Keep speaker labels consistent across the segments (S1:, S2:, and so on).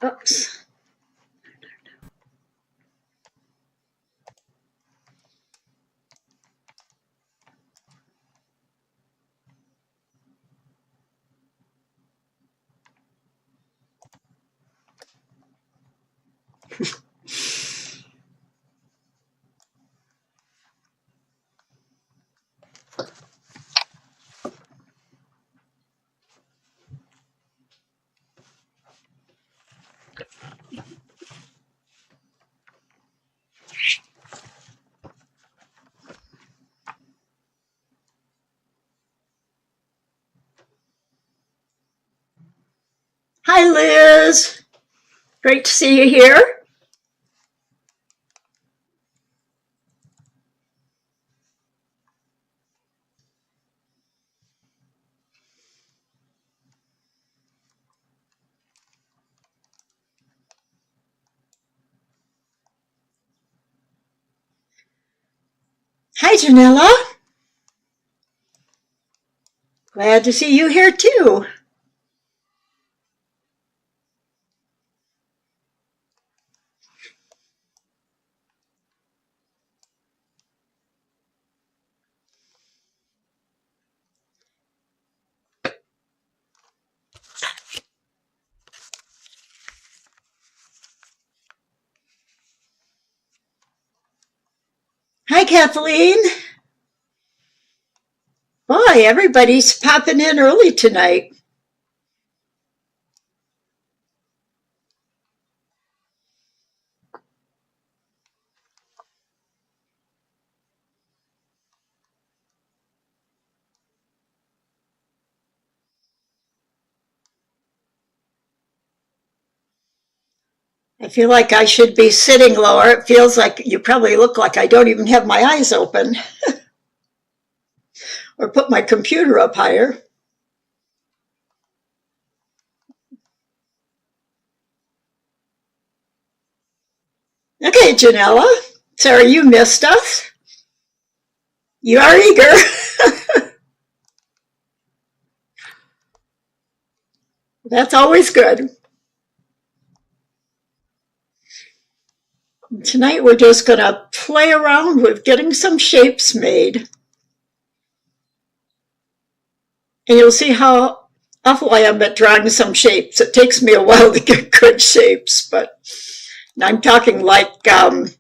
S1: Oops. Hi, Liz. Great to see you here. Hi, Janella. Glad to see you here too. Hi, Kathleen. Boy, everybody's popping in early tonight. I feel like I should be sitting lower. It feels like you probably look like I don't even have my eyes open or put my computer up higher. Okay, Janella. Sorry you missed us. You are eager. That's always good. Tonight we're just going to play around with getting some shapes made. And you'll see how awful I am at drawing some shapes. It takes me a while to get good shapes, but I'm talking like a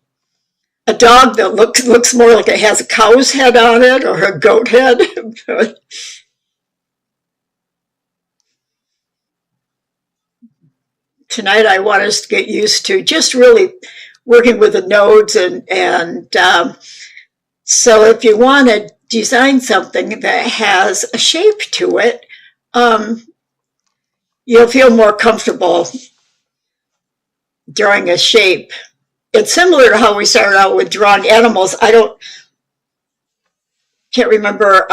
S1: dog that looks more like it has a cow's head on it or a goat head. Tonight I want us to get used to just really working with the nodes and so if you want to design something that has a shape to it, um, you'll feel more comfortable drawing a shape. It's similar to how we started out with drawing animals. Can't remember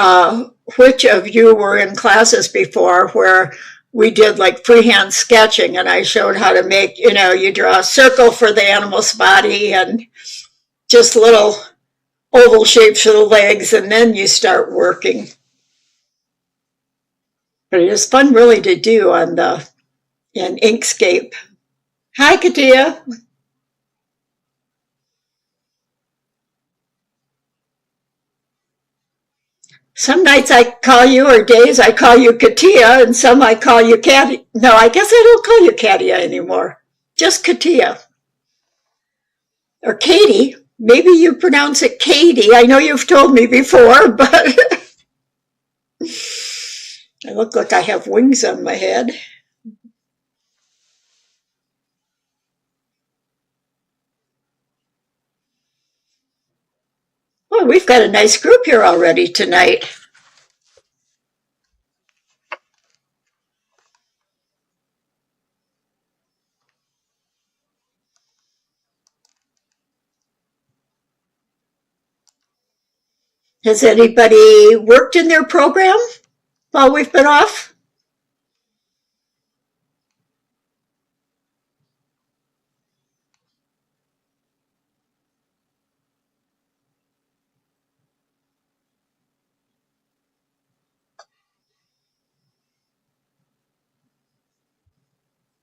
S1: which of you were in classes before where we did like freehand sketching and I showed how to make, you draw a circle for the animal's body and just little oval shapes for the legs and then you start working. But it is fun really to do in Inkscape. Hi, Katia. Some nights I call you, or days I call you Katia, and some I call you Katia. No, I guess I don't call you Katia anymore. Just Katia. Or Katie. Maybe you pronounce it Katie. I know you've told me before, but I look like I have wings on my head. Well, we've got a nice group here already tonight. Has anybody worked in their program while we've been off?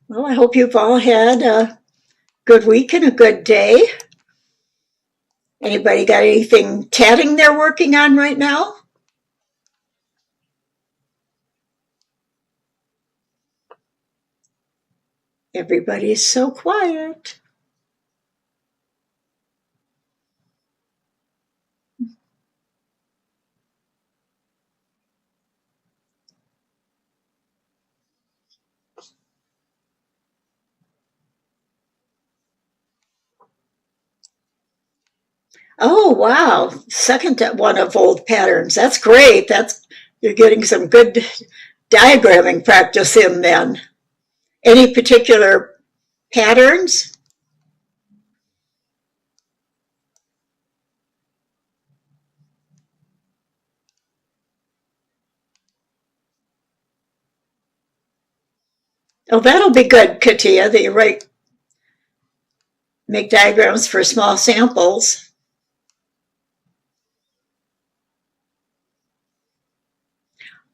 S1: Well, I hope you've all had a good week and a good day. Anybody got anything tatting they're working on right now? Everybody's so quiet. Oh, wow. Second one of old patterns. That's great. You're getting some good diagramming practice in then. Any particular patterns? Oh, that'll be good, Katia, that you make diagrams for small samples.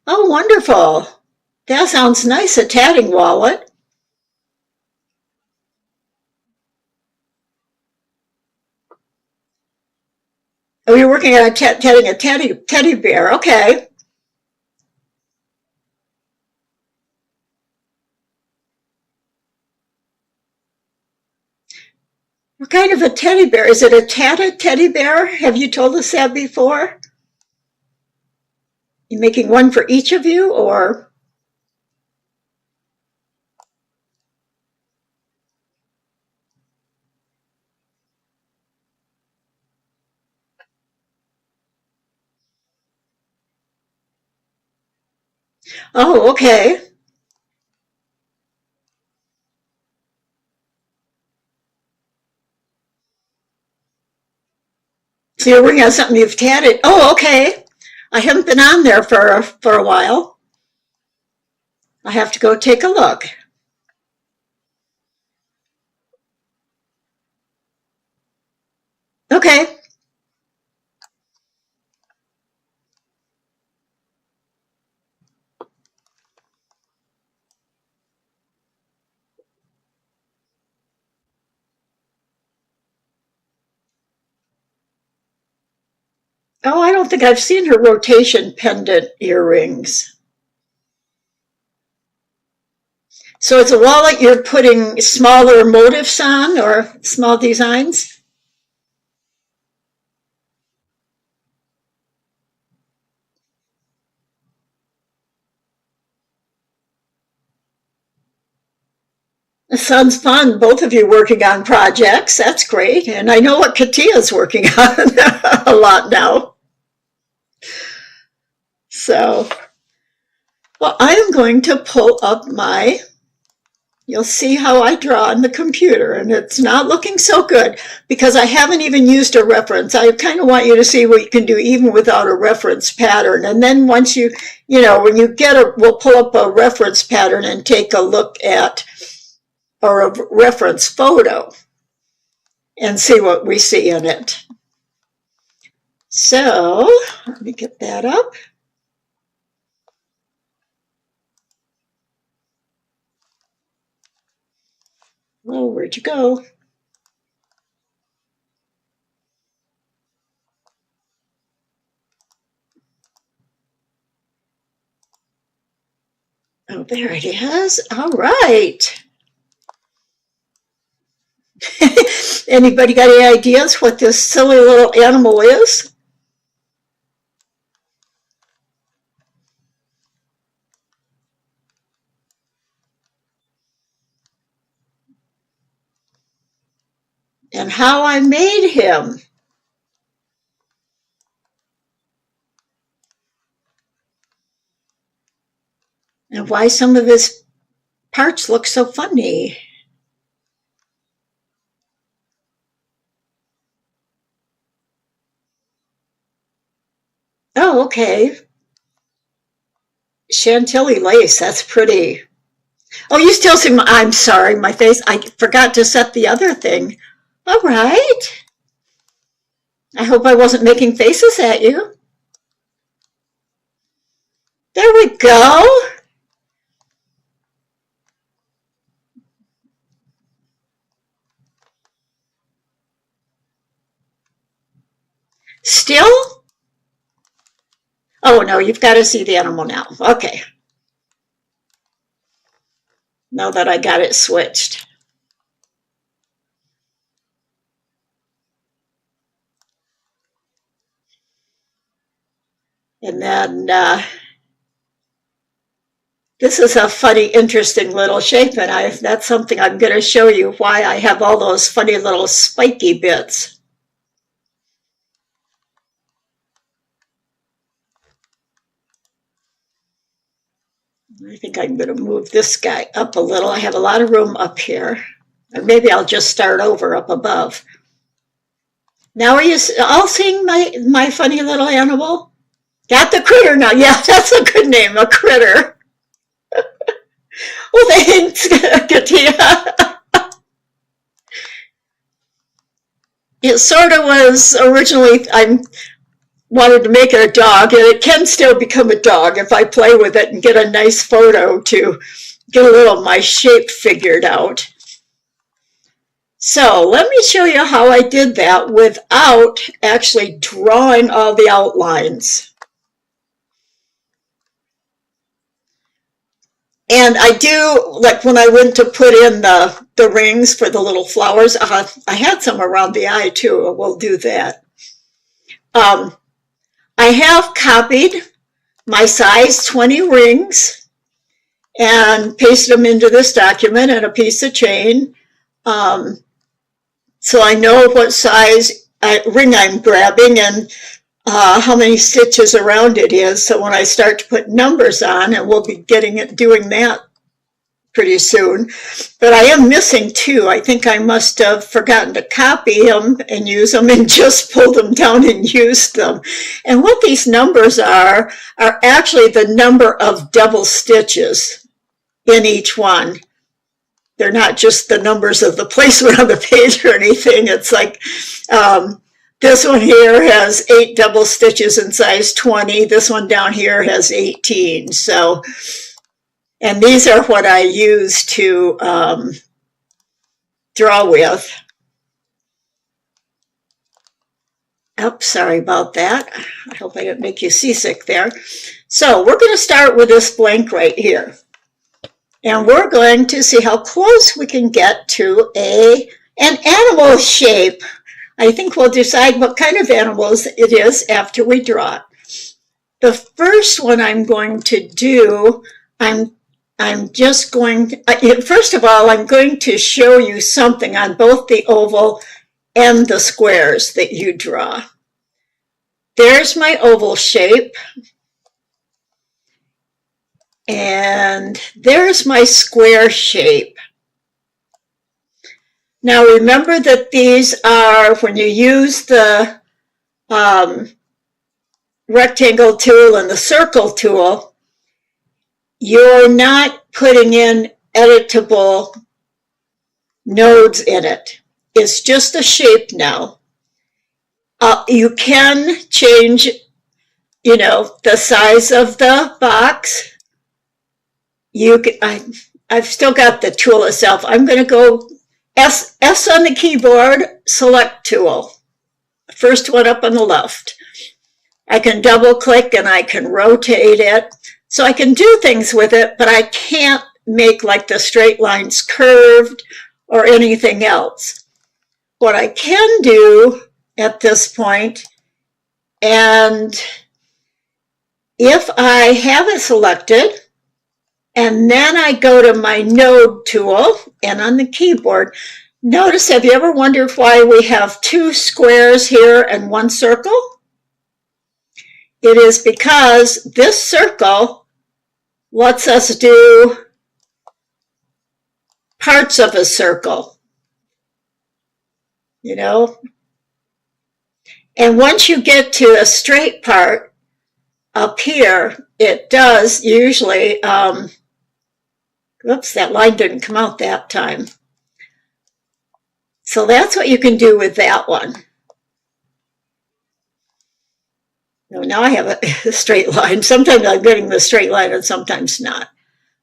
S1: Oh, wonderful. That sounds nice, a tatting wallet. Oh, you're working on tatting a teddy bear. Okay. What kind of a teddy bear? Is it a tatted teddy bear? Have you told us that before? You making one for each of you, or? Oh, okay. So you're working on something you've tatted. Oh, okay. I haven't been on there for a while. I have to go take a look. Okay. Oh, I don't think I've seen her rotation pendant earrings. So it's a wallet you're putting smaller motifs on or small designs? It sounds fun. Both of you working on projects. That's great. And I know what Katia's working on a lot now. So, well, I am going to pull up you'll see how I draw on the computer, and it's not looking so good because I haven't even used a reference. I kind of want you to see what you can do even without a reference pattern. And then once when you we'll pull up a reference pattern and take a look at, or a reference photo, and see what we see in it. So, let me get that up. Oh, where'd you go? Oh, there it is. All right. Anybody got any ideas what this silly little animal is? And how I made him. And why some of his parts look so funny. Oh, okay. Chantilly lace, that's pretty. Oh, you still see I'm sorry, my face. I forgot to set the other thing. All right. I hope I wasn't making faces at you. There we go. Still? Oh, no, you've got to see the animal now. Okay. Now that I got it switched. And then this is a funny, interesting little shape, and that's something I'm going to show you why I have all those funny little spiky bits. I think I'm going to move this guy up a little. I have a lot of room up here. Or maybe I'll just start over up above. Now are you all seeing my funny little animal? Got the critter now. Yeah, that's a good name, a critter. Well, thanks, Katia. It sort of was originally, I wanted to make it a dog, and it can still become a dog if I play with it and get a nice photo to get a little of my shape figured out. So let me show you how I did that without actually drawing all the outlines. And I do, like when I went to put in the rings for the little flowers, I had some around the eye too. We'll do that. I have copied my size 20 rings and pasted them into this document and a piece of chain. So I know what size ring I'm grabbing and how many stitches around it is. So when I start to put numbers on, and we'll be doing that pretty soon. But I am missing two. I think I must have forgotten to copy them and use them and just pulled them down and used them. And what these numbers are actually the number of double stitches in each one. They're not just the numbers of the placement on the page or anything. It's like this one here has 8 double stitches in size 20. This one down here has 18. So, and these are what I use to draw with. Oops, sorry about that. I hope I didn't make you seasick there. So we're going to start with this blank right here. And we're going to see how close we can get to an animal shape. I think we'll decide what kind of animals it is after we draw it. The first one I'm going to do, I'm just going to, first of all, I'm going to show you something on both the oval and the squares that you draw. There's my oval shape. And there's my square shape. Now remember that these are, when you use the rectangle tool and the circle tool, you're not putting in editable nodes in it. It's just a shape now. You can change, the size of the box. I've still got the tool itself. I'm going to go S on the keyboard, select tool. First one up on the left. I can double click and I can rotate it. So I can do things with it, but I can't make like the straight lines curved or anything else. What I can do at this point, and if I have it selected, and then I go to my node tool and on the keyboard, notice, have you ever wondered why we have 2 squares here and 1 circle? It is because this circle lets us do parts of a circle, And once you get to a straight part up here, it does usually, oops, that line didn't come out that time. So that's what you can do with that one. Now I have a straight line. Sometimes I'm getting the straight line and sometimes not.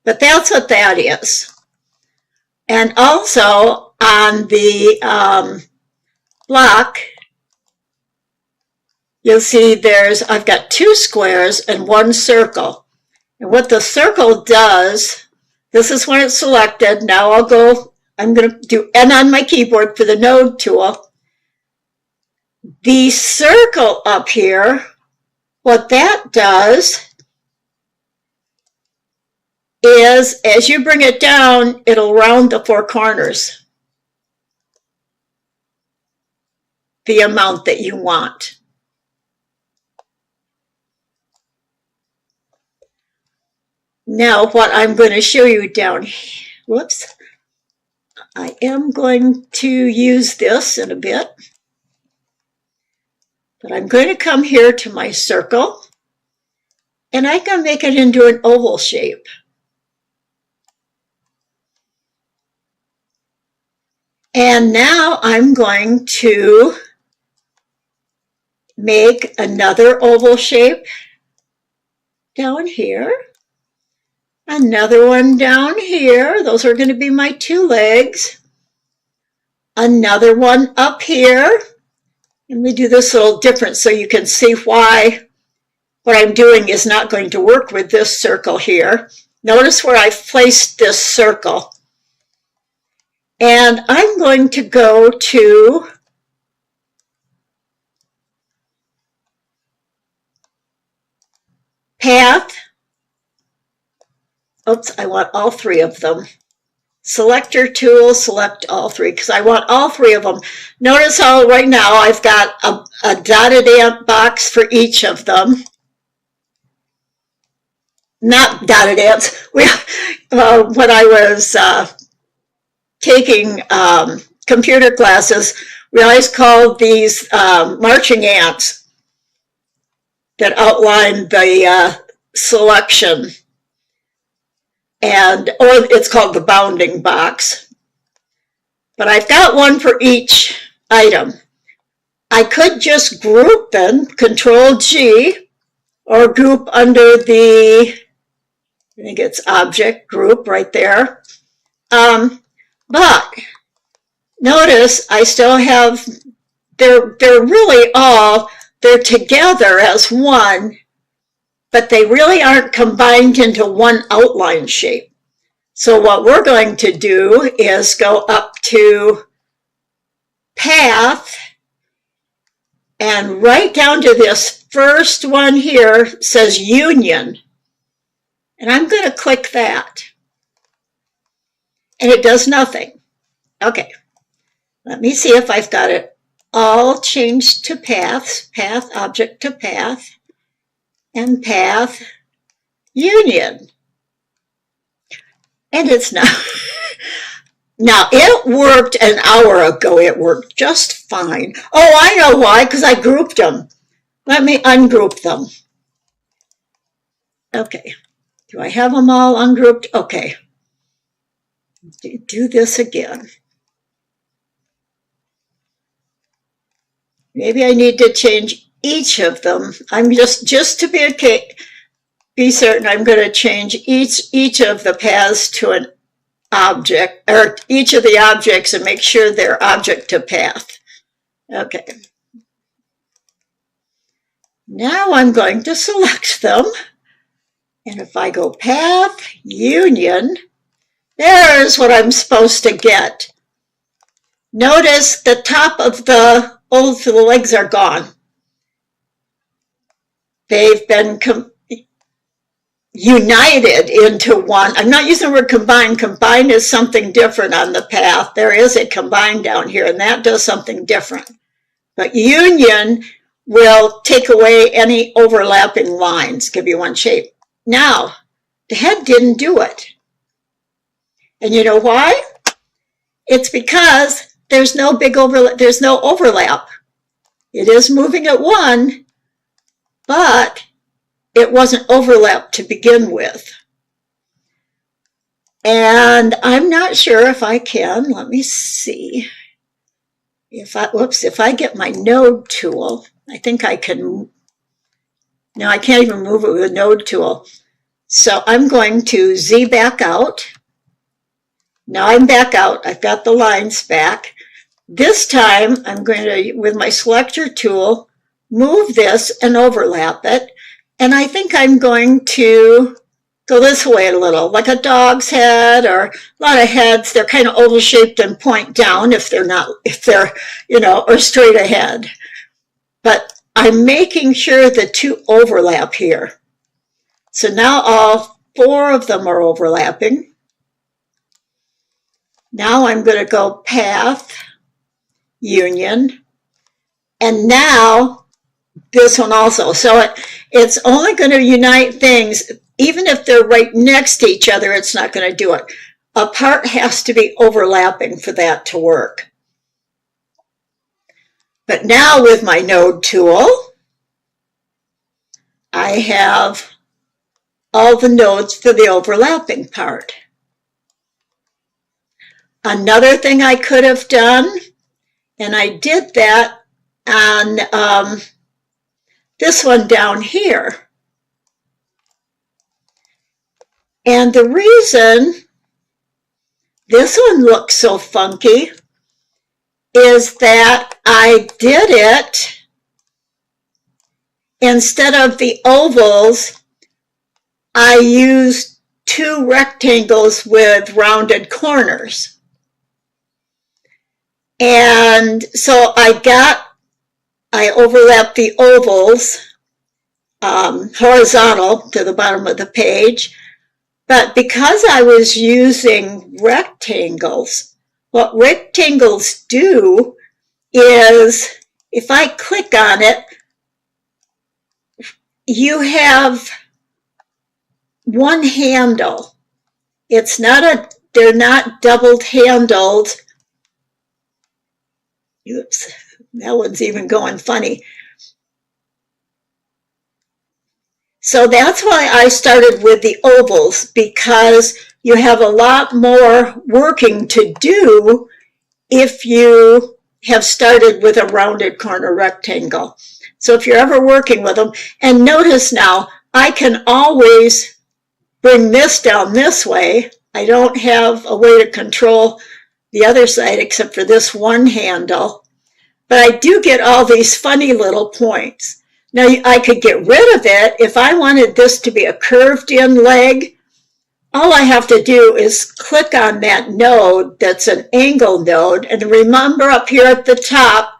S1: But that's what that is. And also on the block, you'll see I've got 2 squares and 1 circle. And what the circle does, this is when it's selected. Now I'm going to do N on my keyboard for the node tool. The circle up here, what that does is, as you bring it down, it'll round the 4 corners, the amount that you want. Now what I'm going to show you down here, whoops, I am going to use this in a bit, but I'm going to come here to my circle, and I can make it into an oval shape. And now I'm going to make another oval shape down here. Another one down here. Those are going to be my 2 legs. Another one up here. And we do this a little different so you can see why what I'm doing is not going to work with this circle here. Notice where I've placed this circle. And I'm going to go to Path. Oops, I want all 3 of them. Selector tool, select all 3, because I want all 3 of them. Notice how right now I've got a dotted ant box for each of them. Not dotted ants. When I was taking computer classes, we always called these marching ants that outline the selection. Or it's called the bounding box. But I've got one for each item. I could just group them, Control G, or group under the, I think it's object group right there. But notice I still have, they're really they're together as one, but they really aren't combined into one outline shape. So what we're going to do is go up to Path, and right down to this first one here says Union. And I'm going to click that. And it does nothing. Okay, let me see if I've got it all changed to paths, path, object to path, and path, union. And it's not. Now, it worked an hour ago. It worked just fine. Oh, I know why, because I grouped them. Let me ungroup them. Okay. Do I have them all ungrouped? Okay. Do this again. Maybe I need to change each of them. I'm just to be certain, I'm going to change each of the paths to an object, or each of the objects, and make sure they're object to path. Okay. Now I'm going to select them. And if I go path, union, there's what I'm supposed to get. Notice the top of the legs are gone. They've been united into one. I'm not using the word combine. Combine is something different on the path. There is a combine down here, and that does something different. But union will take away any overlapping lines, give you one shape. Now, the head didn't do it. And you know why? It's because there's no big overlap. There's no overlap. It is moving at one, but it wasn't overlapped to begin with. And I'm not sure if I can. Let me see. If I get my node tool, I think I can. No, I can't even move it with a node tool. So I'm going to Z back out. Now I'm back out. I've got the lines back. This time I'm going to, with my selector tool, move this and overlap it. And I think I'm going to go this way a little, like a dog's head, or a lot of heads. They're kind of oval shaped and point down if they're, or straight ahead. But I'm making sure the two overlap here. So now all four of them are overlapping. Now I'm going to go path, union, and now this one also. So it's only going to unite things. Even if they're right next to each other, it's not going to do it. A part has to be overlapping for that to work. But now with my node tool, I have all the nodes for the overlapping part. Another thing I could have done, and I did that on this one down here. And the reason this one looks so funky is that I did it instead of the ovals, I used two rectangles with rounded corners. And so I overlapped the ovals horizontal to the bottom of the page. But because I was using rectangles, what rectangles do is if I click on it, you have one handle. They're not doubled handled. Oops, that one's even going funny. So that's why I started with the ovals, because you have a lot more working to do if you have started with a rounded corner rectangle. So if you're ever working with them, and notice now, I can always bring this down this way. I don't have a way to control the other side except for this one handle, but I do get all these funny little points. Now, I could get rid of it. If I wanted this to be a curved in leg, all I have to do is click on that node that's an angle node. And remember up here at the top,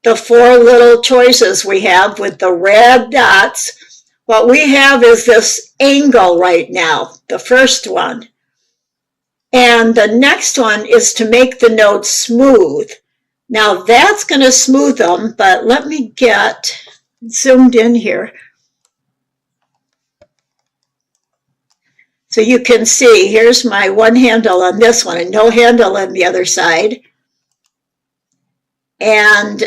S1: the four little choices we have with the red dots. What we have is this angle right now, the first one. And the next one is to make the node smooth. Now, that's going to smooth them, but let me get zoomed in here. So you can see, here's my one handle on this one and no handle on the other side. And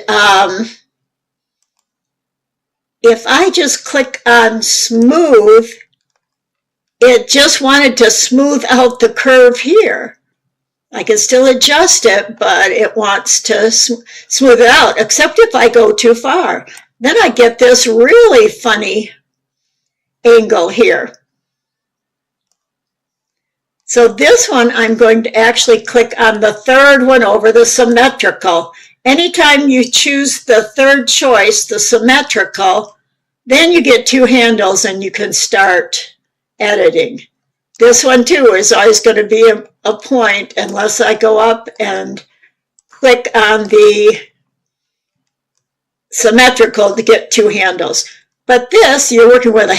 S1: if I just click on smooth, it just wanted to smooth out the curve here. I can still adjust it, but it wants to smooth it out, except if I go too far. Then I get this really funny angle here. So this one, I'm going to actually click on the third one over, the symmetrical. Anytime you choose the third choice, the symmetrical, then you get two handles and you can start editing. This one too is always going to be a point unless I go up and click on the symmetrical to get two handles. But this, you're working with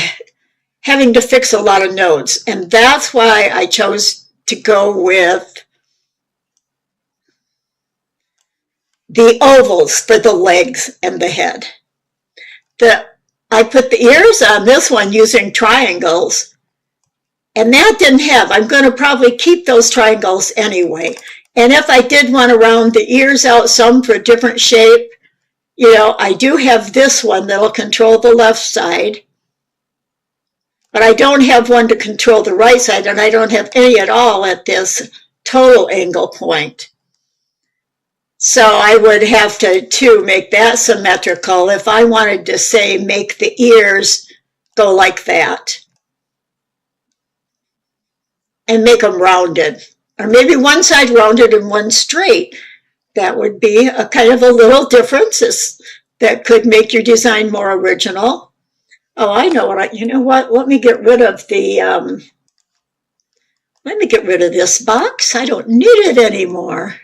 S1: having to fix a lot of nodes. And that's why I chose to go with the ovals for the legs and the head. I put the ears on this one using triangles, and that didn't have. I'm going to probably keep those triangles anyway. And if I did want to round the ears out some for a different shape, I do have this one that'll control the left side, but I don't have one to control the right side, and I don't have any at all at this total angle point. So I would have to make that symmetrical if I wanted to say make the ears go like that and make them rounded, or maybe one side rounded and one straight. That would be a kind of a little difference. that could make your design more original. Oh, I know what you know what? Let me get rid of this box. I don't need it anymore.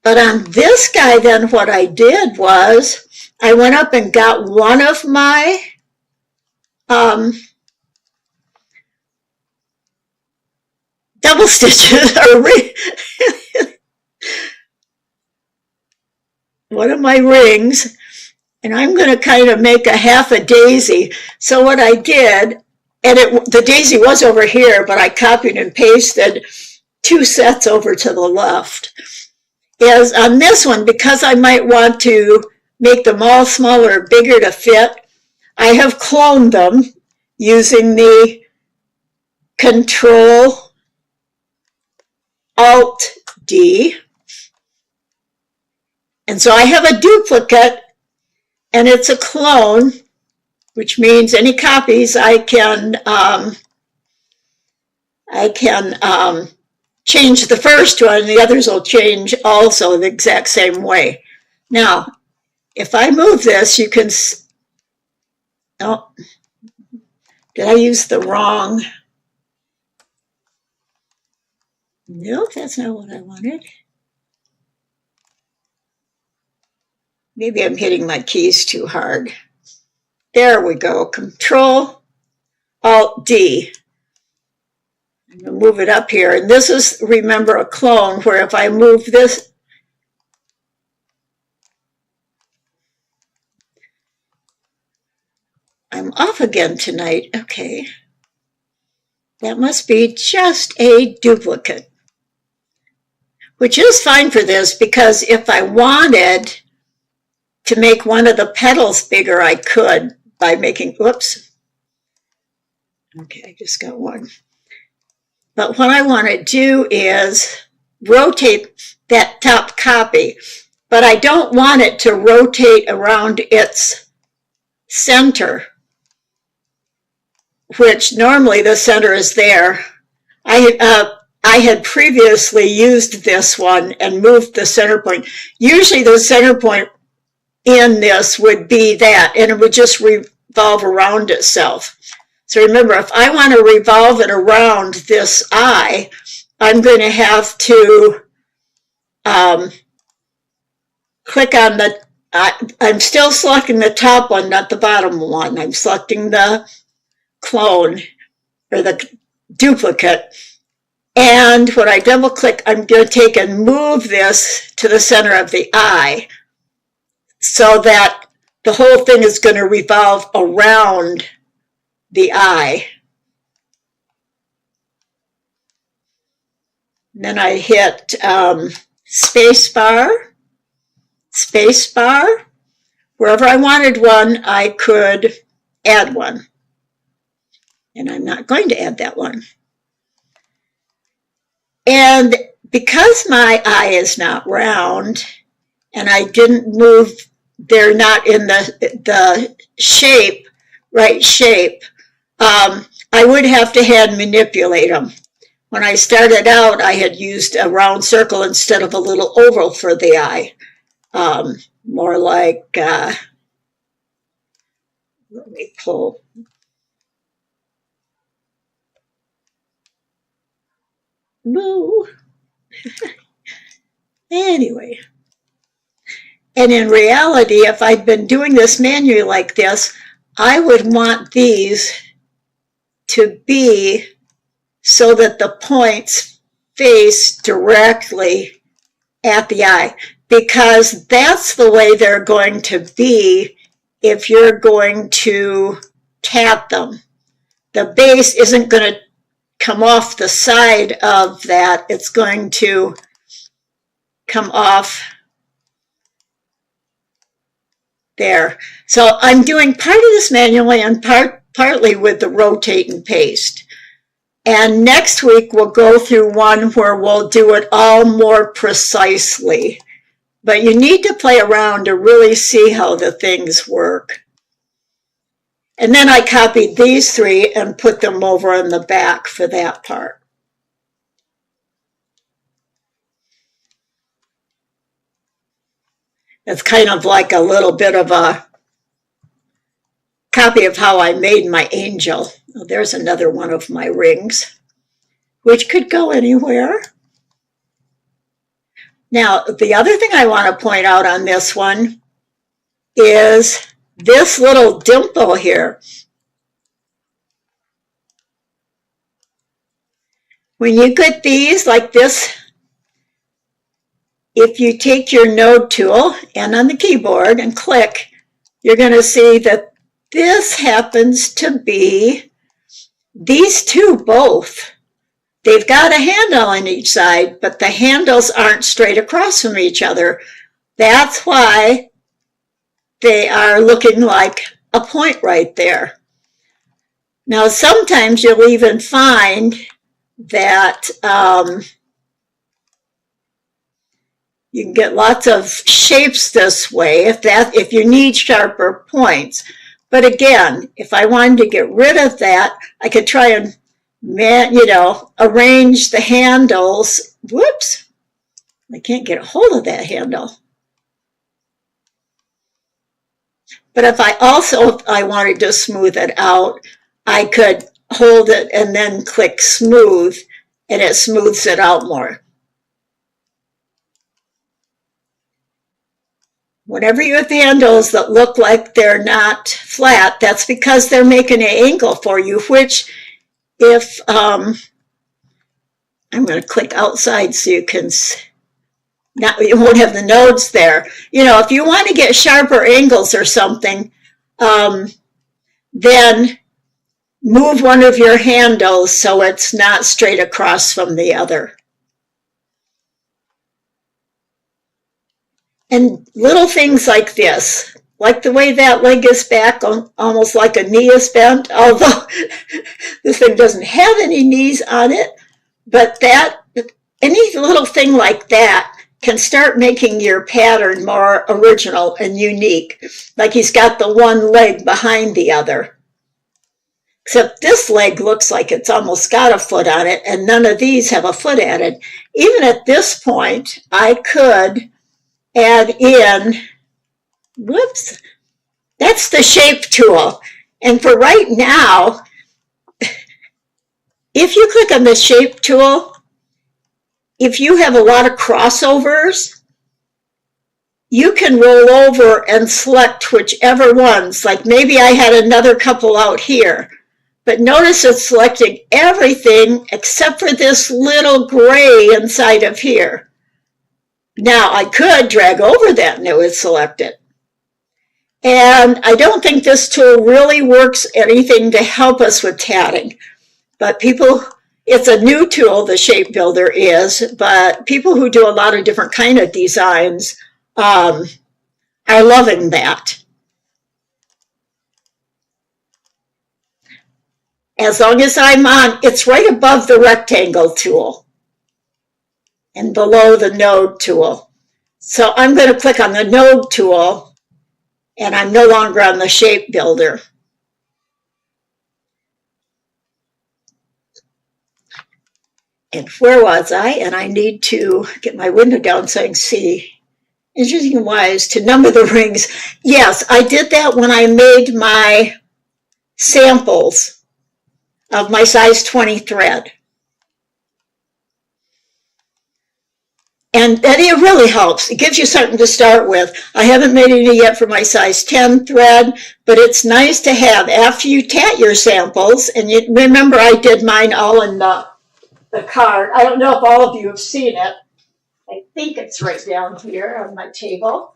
S1: But on this guy, then what I did was I went up and got one of my double stitches, or one of my rings, and I'm going to kind of make a half a daisy. So what I did, and the daisy was over here, but I copied and pasted 2 sets over to the left, is on this one, because I might want to make them all smaller or bigger to fit, I have cloned them using the Control Alt D. And so I have a duplicate, and it's a clone, which means any copies I can change the first one, and the others will change also the exact same way. Now, if I move this, you can, oh, did I use the wrong? No, that's not what I wanted. Maybe I'm hitting my keys too hard. There we go, Control Alt D. I'm going to move it up here. And this is, remember, a clone where if I move this, I'm off again tonight. Okay. That must be just a duplicate, which is fine for this, because if I wanted to make one of the petals bigger, I could by making, whoops. Okay, I just got one. But what I want to do is rotate that top copy, but I don't want it to rotate around its center, which normally the center is there. I had previously used this one and moved the center point. Usually the center point in this would be that, and it would just revolve around itself. So remember, if I want to revolve it around this eye, I'm going to have to click on the, I'm still selecting the top one, not the bottom one. I'm selecting the clone or the duplicate. And when I double click, I'm going to take and move this to the center of the eye so that the whole thing is going to revolve around the eye. And then I hit space bar. Wherever I wanted one, I could add one. And I'm not going to add that one. And because my eye is not round, and I didn't move, they're not in the shape, right shape, I would have to hand manipulate them. When I started out, I had used a round circle instead of a little oval for the eye. More like, let me pull. Boo. Anyway. And in reality, if I'd been doing this manually like this, I would want these to be so that the points face directly at the eye, because that's the way they're going to be if you're going to tap them. The base isn't going to come off the side of that. It's going to come off there. So I'm doing part of this manually and partly with the rotate and paste. And next week we'll go through one where we'll do it all more precisely. But you need to play around to really see how the things work. And then I copied these 3 and put them over on the back for that part. It's kind of like a little bit of a copy of how I made my angel. Oh, there's another one of my rings, which could go anywhere. Now, the other thing I want to point out on this one is this little dimple here. When you get these like this, if you take your node tool and on the keyboard and click, you're going to see that this happens to be these two both. They've got a handle on each side, but the handles aren't straight across from each other. That's why they are looking like a point right there. Now, sometimes you'll even find that you can get lots of shapes this way if you need sharper points. But again, if I wanted to get rid of that, I could try and arrange the handles. Whoops, I can't get a hold of that handle. But if I wanted to smooth it out, I could hold it and then click smooth, and it smooths it out more. Whenever you have handles that look like they're not flat, that's because they're making an angle for you, which if, I'm going to click outside so you can, you won't have the nodes there. If you want to get sharper angles or something, then move one of your handles so it's not straight across from the other. And little things like this, like the way that leg is back, almost like a knee is bent, although this thing doesn't have any knees on it, but any little thing like that can start making your pattern more original and unique. Like he's got the one leg behind the other. Except this leg looks like it's almost got a foot on it, and none of these have a foot added. Even at this point, I could add in, whoops, that's the shape tool. And for right now, if you click on the shape tool, if you have a lot of crossovers, you can roll over and select whichever ones. Like maybe I had another couple out here, but notice it's selecting everything except for this little gray inside of here. Now, I could drag over that and it would select it. And I don't think this tool really works anything to help us with tatting. But it's a new tool, the Shape Builder is, but people who do a lot of different kind of designs are loving that. As long as I'm on, it's right above the rectangle tool and below the node tool. So I'm going to click on the node tool, and I'm no longer on the Shape Builder. And where was I? And I need to get my window down so I can see. Interesting wise to number the rings. Yes, I did that when I made my samples of my size 20 thread. And it really helps. It gives you something to start with. I haven't made any yet for my size 10 thread, but it's nice to have after you tat your samples. And you remember I did mine all in the card. I don't know if all of you have seen it. I think it's right down here on my table.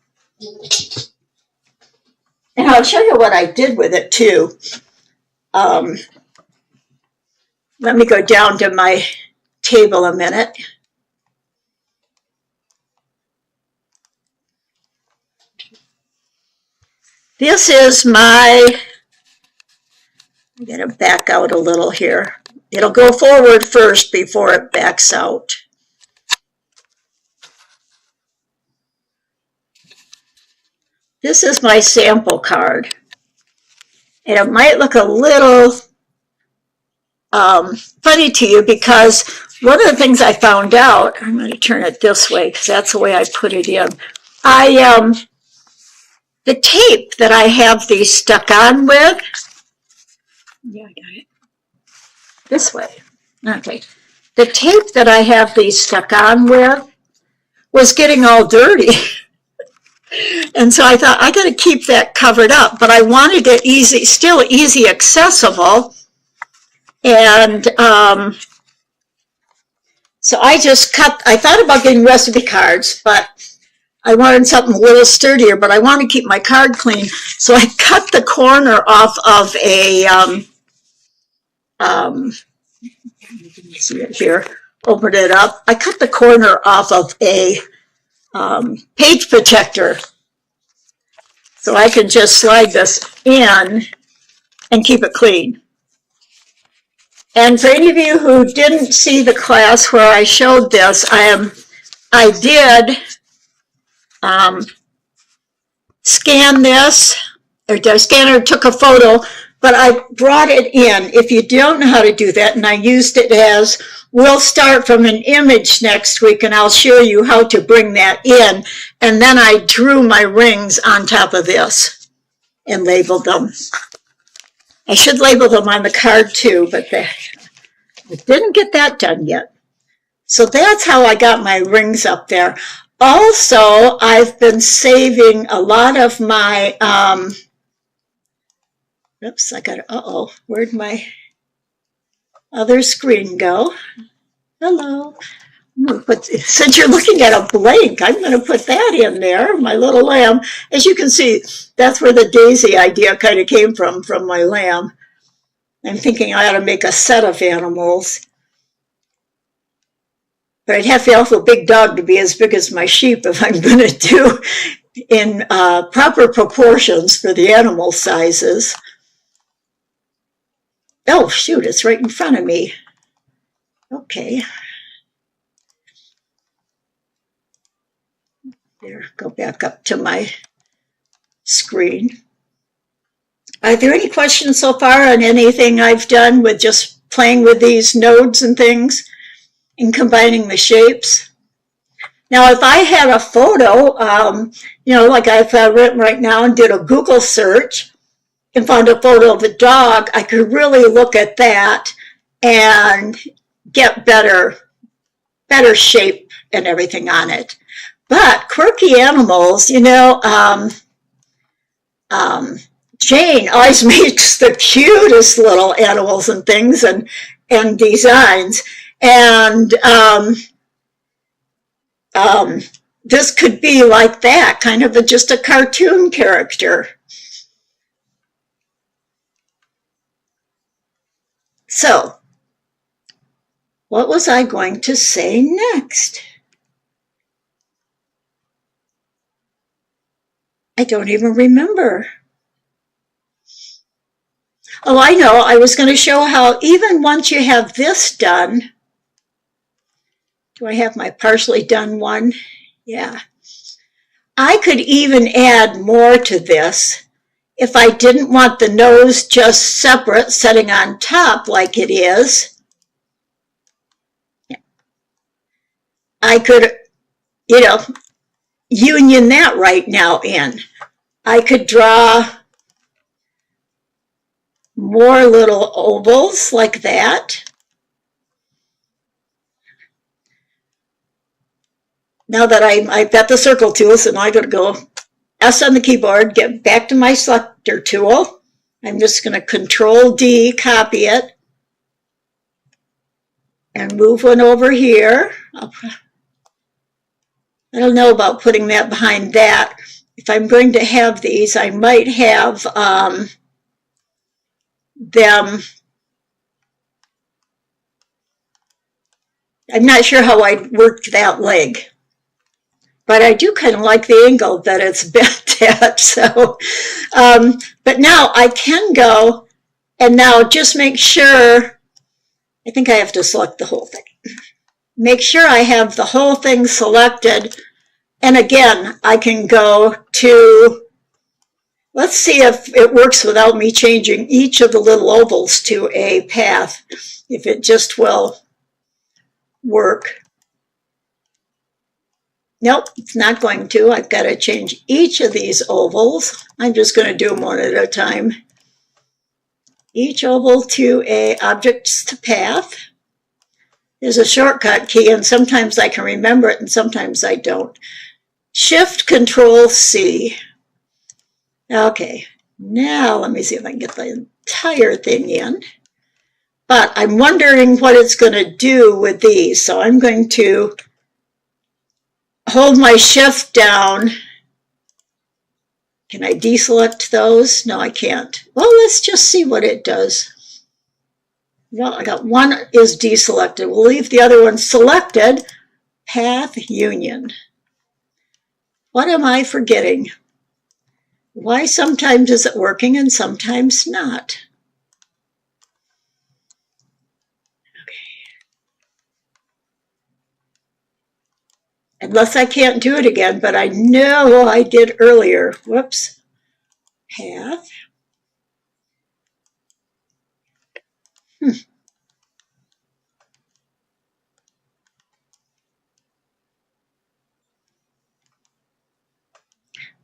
S1: And I'll show you what I did with it too. Let me go down to my table a minute. This is I'm going to back out a little here. It'll go forward first before it backs out. This is my sample card. And it might look a little funny to you because one of the things I found out, I'm going to turn it this way because that's the way I put it in. the tape that I have these stuck on with, yeah, I got it. This way. Okay. The tape that I have these stuck on with was getting all dirty. And so I thought, I got to keep that covered up, but I wanted it easy, still easy accessible. And so I just cut, I thought about getting recipe cards, but I wanted something a little sturdier, but I want to keep my card clean. So I cut the corner off of a, you can see it here, open it up. I cut the corner off of a page protector. So I can just slide this in and keep it clean. And for any of you who didn't see the class where I showed this, I did scan this, or the scanner took a photo, but I brought it in. If you don't know how to do that, and I used it as, we'll start from an image next week, and I'll show you how to bring that in. And then I drew my rings on top of this and labeled them. I should label them on the card too, but I didn't get that done yet. So that's how I got my rings up there. Also, I've been saving a lot of my, oops, I got it, uh-oh, where'd my other screen go? Hello. But since you're looking at a blank, I'm going to put that in there, my little lamb. As you can see, that's where the daisy idea kind of came from my lamb. I'm thinking I ought to make a set of animals. But I'd have to have a big dog to be as big as my sheep if I'm going to do in proper proportions for the animal sizes. Oh, shoot, it's right in front of me. Okay. There, go back up to my screen. Are there any questions so far on anything I've done with just playing with these nodes and things and combining the shapes? Now, if I had a photo, you know, like I've written right now and did a Google search and found a photo of a dog, I could really look at that and get better shape and everything on it. But quirky animals, you know, Jane always makes the cutest little animals and things and designs. And this could be like that, kind of just a cartoon character. So, what was I going to say next? I don't even remember. Oh, I know. I was going to show how even once you have this done, do I have my partially done one? Yeah. I could even add more to this if I didn't want the nose just separate, sitting on top like it is. I could, you know, union that right now in. I could draw more little ovals like that. Now that I've got the circle tool, so now I'm going to go S on the keyboard, get back to my selector tool. I'm just going to Control D, copy it, and move one over here. I don't know about putting that behind that. If I'm going to have these, I might have them. I'm not sure how I'd work that leg, but I do kind of like the angle that it's bent at. So, but now I can go and now just make sure, I think I have to select the whole thing. Make sure I have the whole thing selected. And again, I can go to, let's see if it works without me changing each of the little ovals to a path, if it just will work. Nope, it's not going to. I've got to change each of these ovals. I'm just going to do them one at a time. Each oval to a objects to path. There's a shortcut key, and sometimes I can remember it and sometimes I don't. Shift Control C. Okay, now let me see if I can get the entire thing in. But I'm wondering what it's going to do with these. So I'm going to hold my shift down. Can I deselect those? No, I can't. Well, let's just see what it does. Well, I got one is deselected. We'll leave the other one selected. Path Union. What am I forgetting? Why sometimes is it working and sometimes not? Unless I can't do it again, but I know I did earlier. Whoops. Path.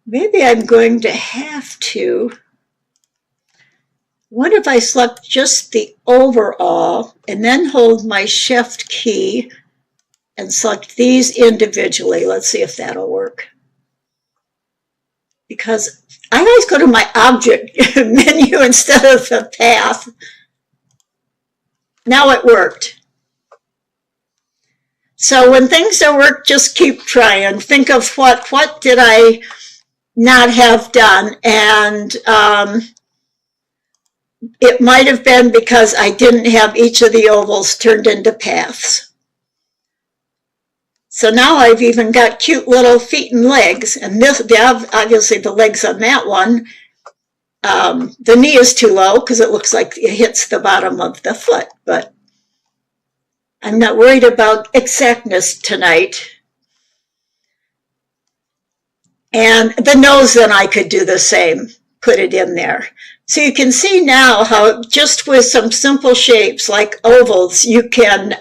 S1: Maybe I'm going to have to. What if I select just the overall and then hold my shift key and select these individually? Let's see if that'll work. Because I always go to my object menu instead of the path. Now it worked. So when things don't work, just keep trying. Think of what did I not have done, and it might have been because I didn't have each of the ovals turned into paths. So now I've even got cute little feet and legs, and this, obviously the legs on that one, the knee is too low because it looks like it hits the bottom of the foot, but I'm not worried about exactness tonight. And the nose, then I could do the same, put it in there. So you can see now how just with some simple shapes like ovals, you can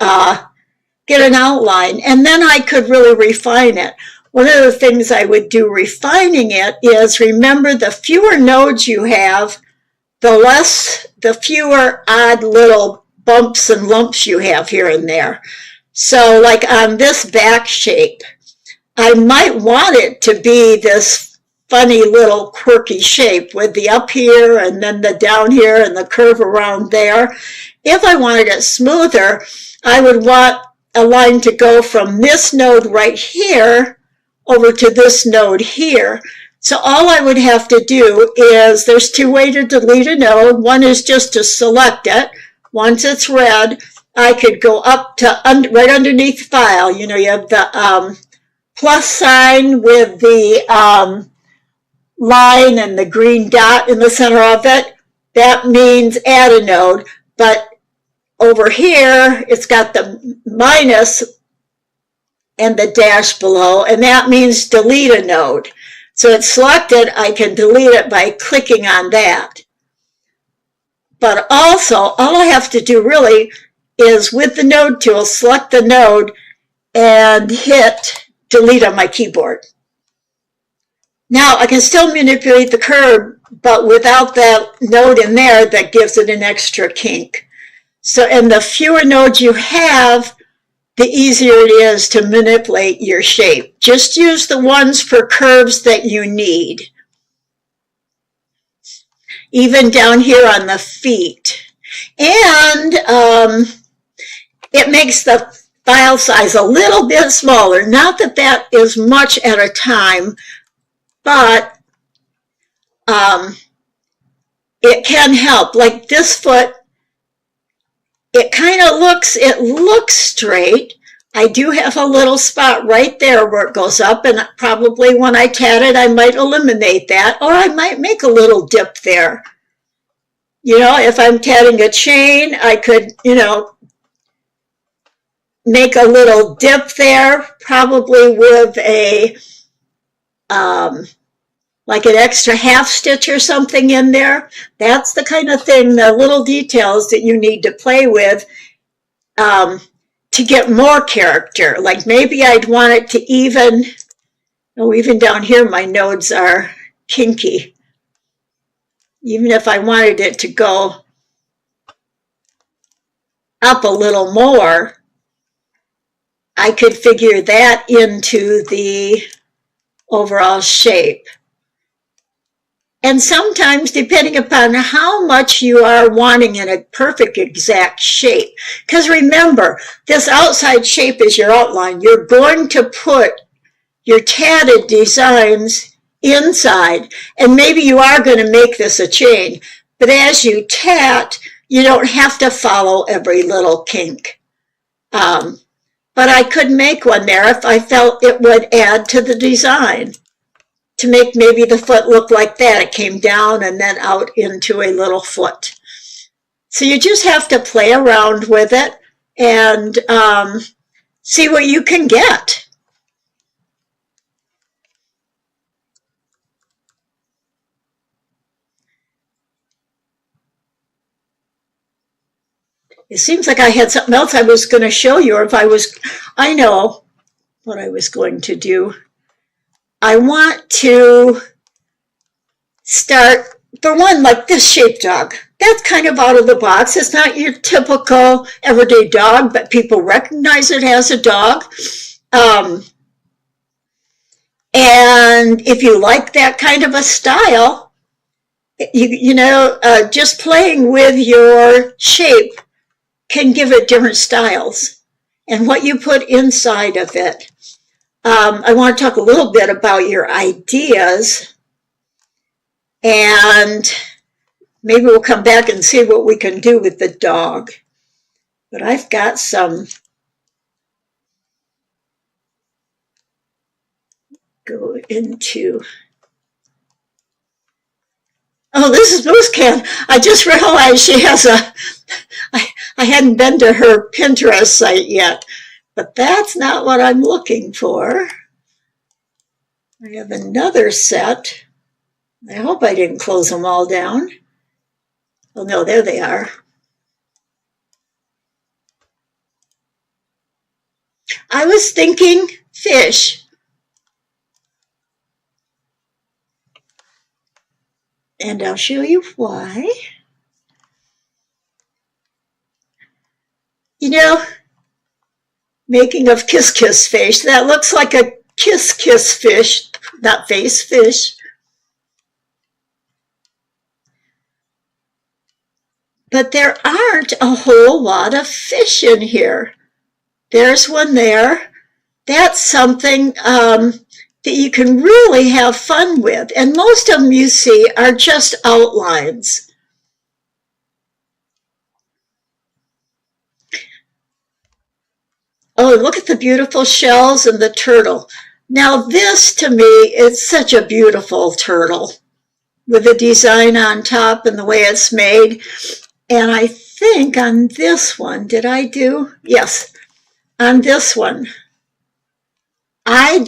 S1: get an outline, and then I could really refine it. One of the things I would do refining it is, remember, the fewer nodes you have, the fewer odd little bumps and lumps you have here and there. So like on this back shape, I might want it to be this funny little quirky shape with the up here and then the down here and the curve around there. If I wanted it smoother, I would want a line to go from this node right here over to this node here. So all I would have to do is, there's two ways to delete a node. One is just to select it. Once it's red, I could go up to right underneath File. You know, you have the plus sign with the line and the green dot in the center of it. That means add a node. But over here, it's got the minus and the dash below, and that means delete a node. So it's selected, I can delete it by clicking on that. But also, all I have to do really is, with the node tool, select the node and hit delete on my keyboard. Now I can still manipulate the curve, but without that node in there, that gives it an extra kink. So, and the fewer nodes you have, the easier it is to manipulate your shape. Just use the ones for curves that you need. Even down here on the feet. And it makes the file size a little bit smaller. Not that that is much at a time, but it can help. Like this foot, it looks straight. I do have a little spot right there where it goes up, and probably when I tat it, I might eliminate that, or I might make a little dip there. You know, if I'm tatting a chain, I could, you know, make a little dip there, probably with a, like an extra half stitch or something in there. That's the kind of thing, the little details that you need to play with to get more character. Like maybe I'd want it to even Oh, even down here, my nodes are kinky. Even if I wanted it to go up a little more, I could figure that into the overall shape. And sometimes, depending upon how much you are wanting in a perfect exact shape, because remember, this outside shape is your outline. You're going to put your tatted designs inside, and maybe you are going to make this a chain, but as you tat, you don't have to follow every little kink. But I could make one there if I felt it would add to the design, to make maybe the foot look like that. It came down and then out into a little foot. So you just have to play around with it and see what you can get. It seems like I had something else I was going to show you, or I know what I was going to do. I want to start, for one, like this shape dog. That's kind of out of the box. It's not your typical everyday dog, but people recognize it as a dog. And if you like that kind of a style, just playing with your shape can give it different styles. And what you put inside of it. I want to talk a little bit about your ideas, and maybe we'll come back and see what we can do with the dog. But I've got some. Go into. Oh, this is Moose Can. I just realized she has I hadn't been to her Pinterest site yet, but that's not what I'm looking for. I have another set. I hope I didn't close them all down. Oh no, there they are. I was thinking fish. And I'll show you why. Making of Kiss Kiss fish, that looks like a Kiss Kiss fish, not face fish. But there aren't a whole lot of fish in here. There's one there. That's something that you can really have fun with. And most of them you see are just outlines. Oh, look at the beautiful shells and the turtle. Now this, to me, is such a beautiful turtle with the design on top and the way it's made. And I think on this one, did I do? Yes, on this one, I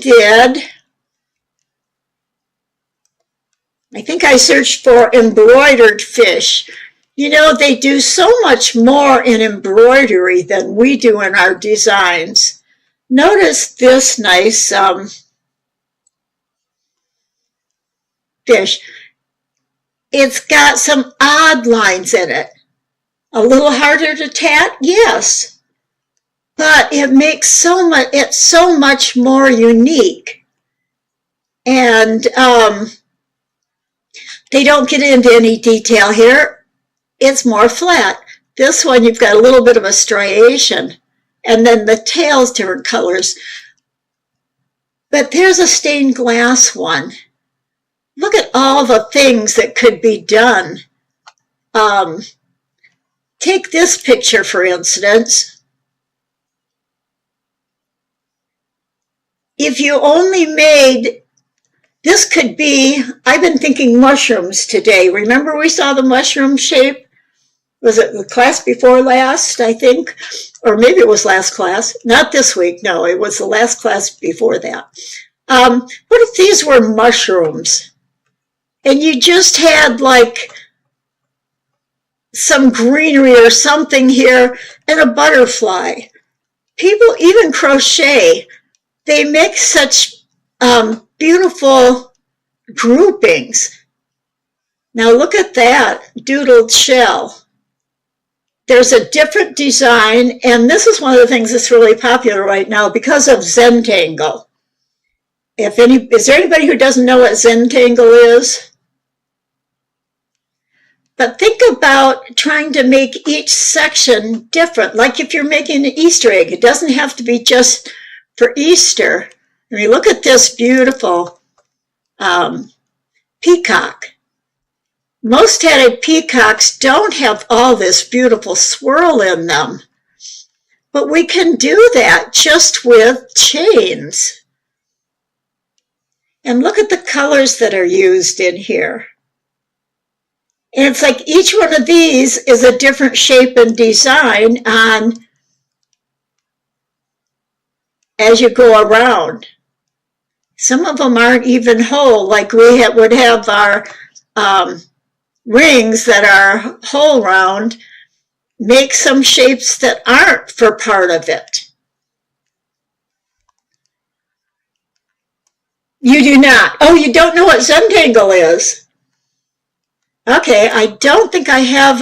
S1: think I searched for embroidered fish. They do so much more in embroidery than we do in our designs. Notice this nice fish. It's got some odd lines in it. A little harder to tat? Yes. But it makes it's so much more unique. And they don't get into any detail here. It's more flat. This one, you've got a little bit of a striation, and then the tail's different colors. But there's a stained glass one. Look at all the things that could be done. Take this picture, for instance. If you only made, this could be, I've been thinking mushrooms today. Remember we saw the mushroom shape? Was it the class before last, I think? Or maybe it was last class. Not this week, no, it was the last class before that. What if these were mushrooms? And you just had like some greenery or something here and a butterfly. People even crochet. They make such beautiful groupings. Now look at that doodled shell. There's a different design, and this is one of the things that's really popular right now because of Zentangle. Is there anybody who doesn't know what Zentangle is? But think about trying to make each section different. Like if you're making an Easter egg, it doesn't have to be just for Easter. I mean, look at this beautiful peacock. Most tatted peacocks don't have all this beautiful swirl in them, but we can do that just with chains. And look at the colors that are used in here. And it's like each one of these is a different shape and design on as you go around. Some of them aren't even whole, like we would have our rings that are whole round, make some shapes that aren't for part of it. You do not. Oh, you don't know what Zentangle is? Okay, I don't think I have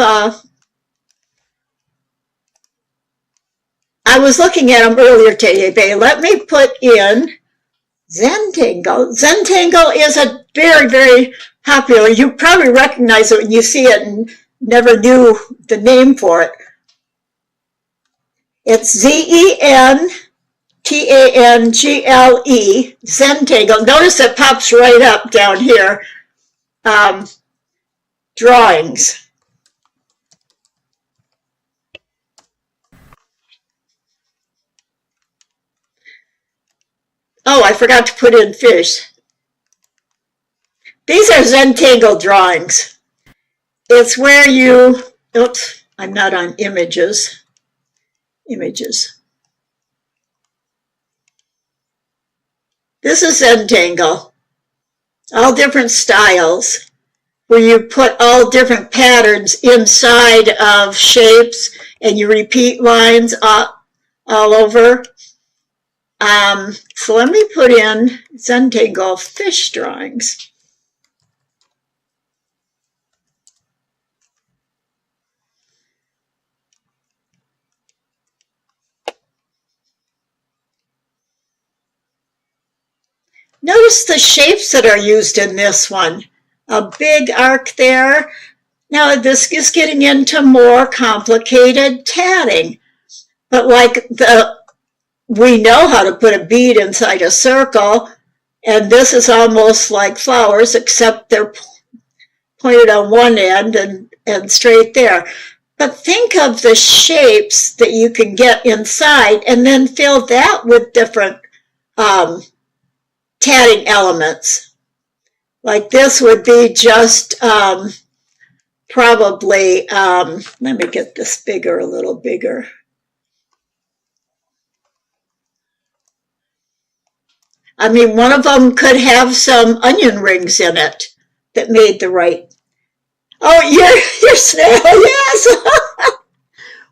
S1: I was looking at them earlier today. Let me put in Zentangle. Zentangle is a very, very popular. You probably recognize it when you see it and never knew the name for it. It's Zentangle, Zentangle. Notice it pops right up down here. Drawings. Oh, I forgot to put in fish. These are Zentangle drawings. It's where you, oops, I'm not on images. Images. This is Zentangle. All different styles, where you put all different patterns inside of shapes and you repeat lines all over. So let me put in Zentangle fish drawings. Notice the shapes that are used in this one. A big arc there. Now this is getting into more complicated tatting. But like we know how to put a bead inside a circle, and this is almost like flowers, except they're pointed on one end and straight there. But think of the shapes that you can get inside and then fill that with different tatting elements. Like this would be just probably, let me get this bigger, a little bigger. I mean, one of them could have some onion rings in it that made the right. Oh, your snail, yes!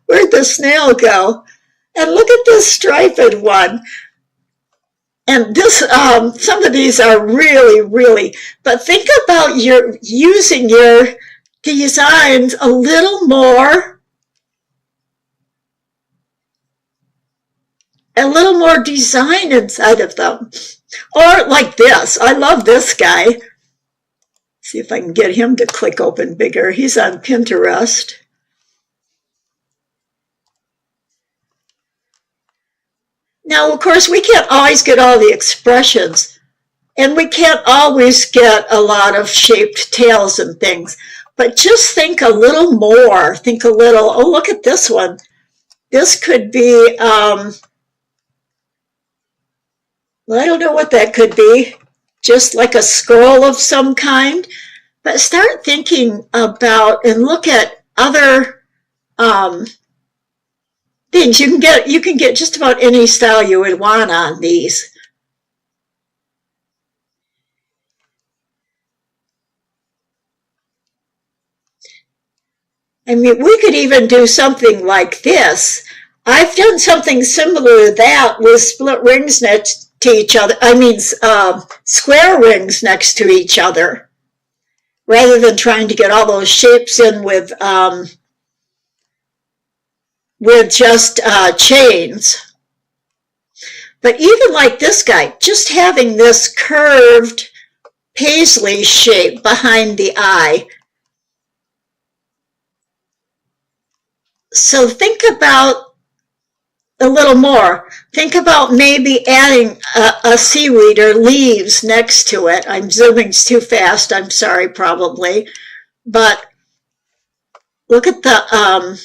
S1: Where'd the snail go? And look at this striped one. And this, some of these are really, really, but think about using your designs a little more design inside of them. Or like this. I love this guy. See if I can get him to click open bigger. He's on Pinterest. Now, of course, we can't always get all the expressions, and we can't always get a lot of shaped tails and things, but just think a little more. Think a little, oh, look at this one. This could be, well, I don't know what that could be, just like a scroll of some kind, but start thinking about and look at other things. You can get just about any style you would want on these. I mean, we could even do something like this. I've done something similar to that with split ring to each other. I mean, square rings next to each other, rather than trying to get all those shapes in with just chains. But even like this guy, just having this curved paisley shape behind the eye. So think about a little more. Think about maybe adding a seaweed or leaves next to it. I'm zooming too fast, I'm sorry, probably. But look at the,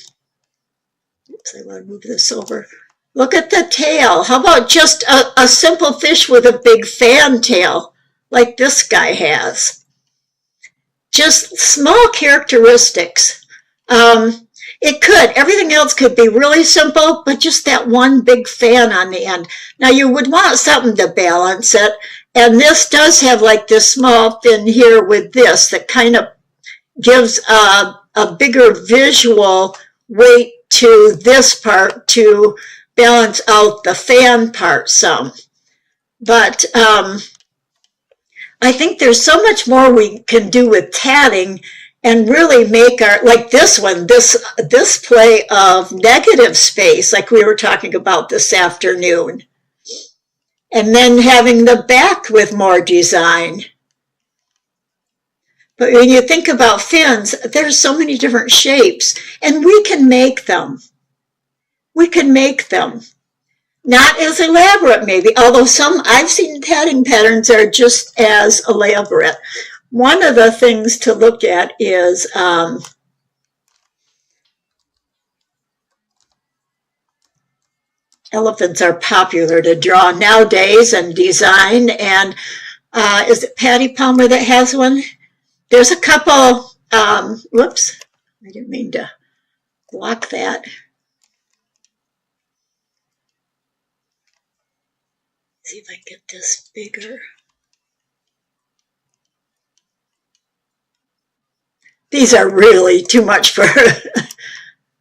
S1: oops, I want to move this over. Look at the tail. How about just a simple fish with a big fan tail, like this guy has? Just small characteristics. Everything else could be really simple, but just that one big fan on the end. Now you would want something to balance it, and this does have like this small fin here with this that kind of gives a bigger visual weight to this part to balance out the fan part some. But I think there's so much more we can do with tatting and really make our, like this one, this play of negative space, like we were talking about this afternoon. And then having the back with more design. But when you think about fins, there's so many different shapes, and we can make them. We can make them. Not as elaborate, maybe, although some I've seen tatting patterns are just as elaborate. One of the things to look at is elephants are popular to draw nowadays and design. And is it Patty Palmer that has one? There's a couple, whoops, I didn't mean to block that. See if I can get this bigger. These are really too much for her.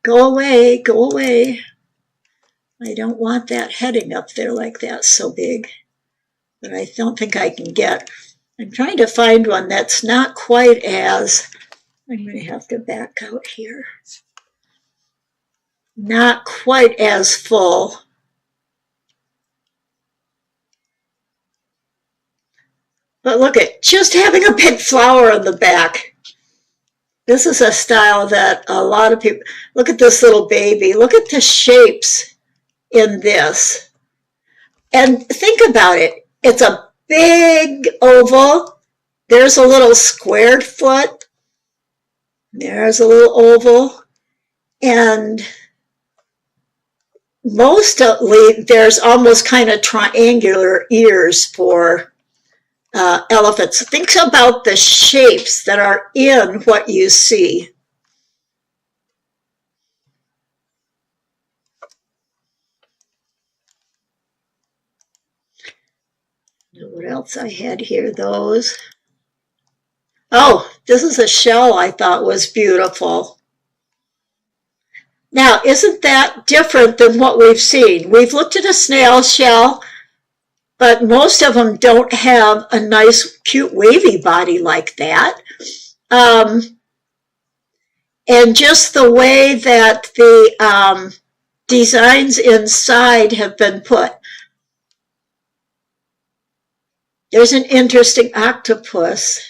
S1: Go away, go away. I don't want that heading up there like that so big. But I don't think I can get. I'm trying to find one that's not quite as, I'm going to have to back out here. Not quite as full. But look at just having a big flower on the back. This is a style that a lot of people, look at this little baby. Look at the shapes in this. And think about it. It's a big oval. There's a little squared foot. There's a little oval. And mostly there's almost kind of triangular ears for elephants. Think about the shapes that are in what you see. What else I had here? Those. Oh, this is a shell I thought was beautiful. Now, isn't that different than what we've seen? We've looked at a snail shell, but most of them don't have a nice, cute, wavy body like that. And just the way that the designs inside have been put. There's an interesting octopus.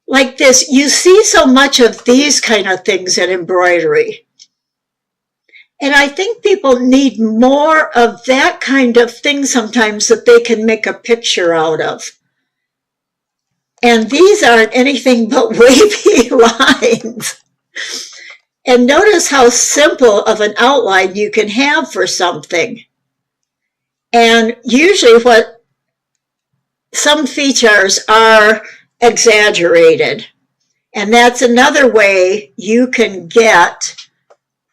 S1: Like this, you see so much of these kind of things in embroidery. And I think people need more of that kind of thing sometimes that they can make a picture out of. And these aren't anything but wavy lines. And notice how simple of an outline you can have for something. And usually what some features are exaggerated. And that's another way you can get,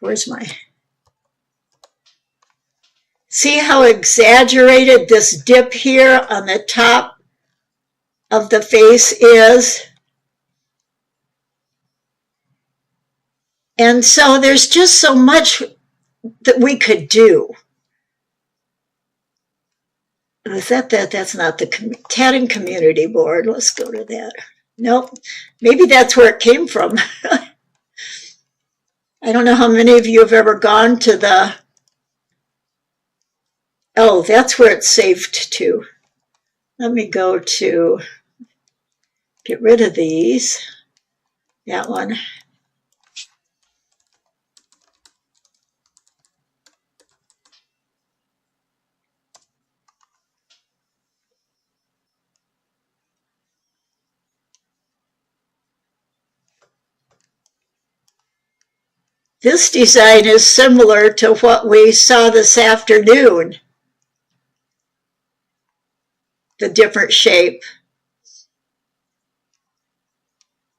S1: where's my... See how exaggerated this dip here on the top of the face is? And so there's just so much that we could do. Is that? That's not the Tatting Community Board. Let's go to that. Nope. Maybe that's where it came from. I don't know how many of you have ever gone to the... Oh, that's where it's saved to. Let me go to... Get rid of these. That one. This design is similar to what we saw this afternoon. The different shape.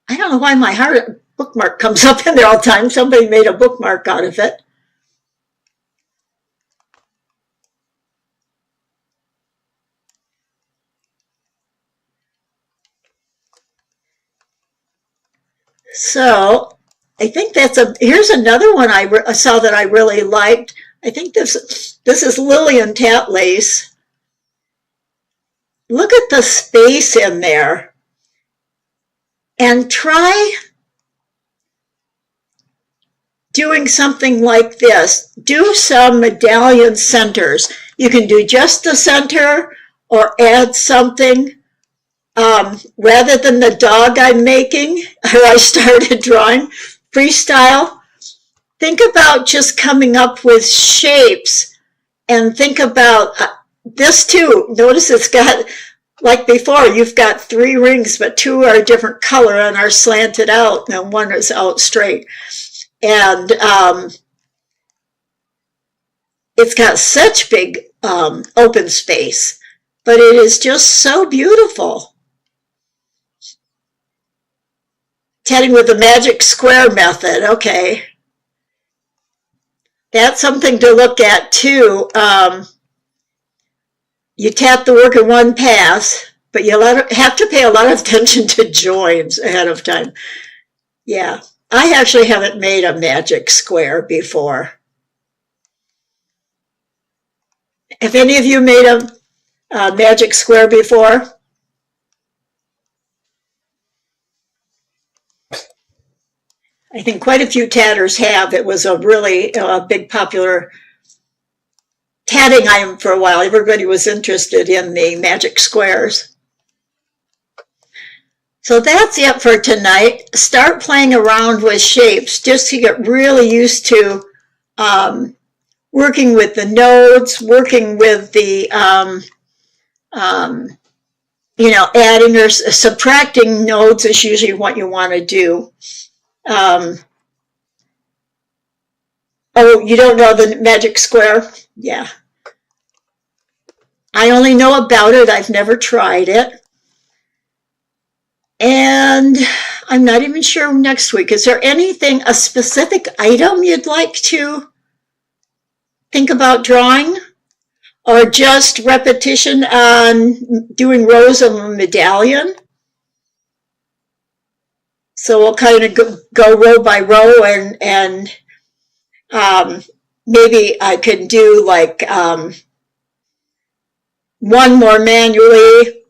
S1: I don't know why my heart bookmark comes up in there all the time. Somebody made a bookmark out of it. So I think here's another one I saw that I really liked. I think this is Lillian Tat Lace. Look at the space in there. And try doing something like this. Do some medallion centers. You can do just the center or add something. Rather than the dog I'm making, or I started drawing, freestyle, think about just coming up with shapes and think about this too. Notice it's got, like before, you've got 3 rings, but 2 are a different color and are slanted out, and 1 is out straight. And it's got such big open space, but it is just so beautiful. Tatting with the magic square method, okay. That's something to look at too. You tat the work in one pass, but you have to pay a lot of attention to joins ahead of time. Yeah, I actually haven't made a magic square before. Have any of you made a magic square before? I think quite a few tatters have. It was a really big popular tatting item for a while. Everybody was interested in the magic squares. So that's it for tonight. Start playing around with shapes just to get really used to working with the nodes, working with the, adding or subtracting nodes is usually what you want to do. Oh, you don't know the magic square? Yeah. I only know about it. I've never tried it. And I'm not even sure next week. Is there anything, a specific item you'd like to think about drawing? Or just repetition on doing rows of a medallion? So we'll kind of go row by row and maybe I could do like one more manually,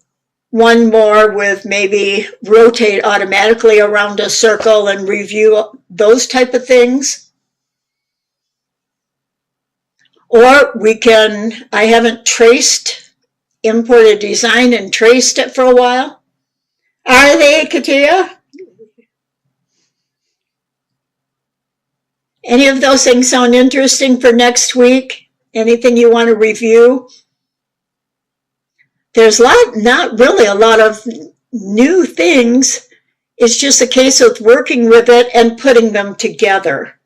S1: one more with maybe rotate automatically around a circle and review those type of things. Or we can, I haven't imported design and traced it for a while. Are they, Katia? Any of those things sound interesting for next week? Anything you want to review? There's not really a lot of new things. It's just a case of working with it and putting them together.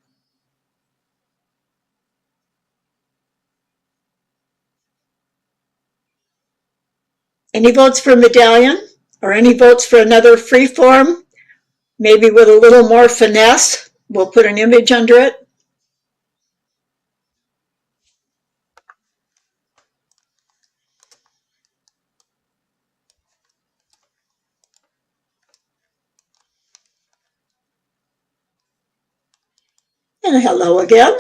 S1: Any votes for medallion? Or any votes for another free form? Maybe with a little more finesse. We'll put an image under it. And hello again.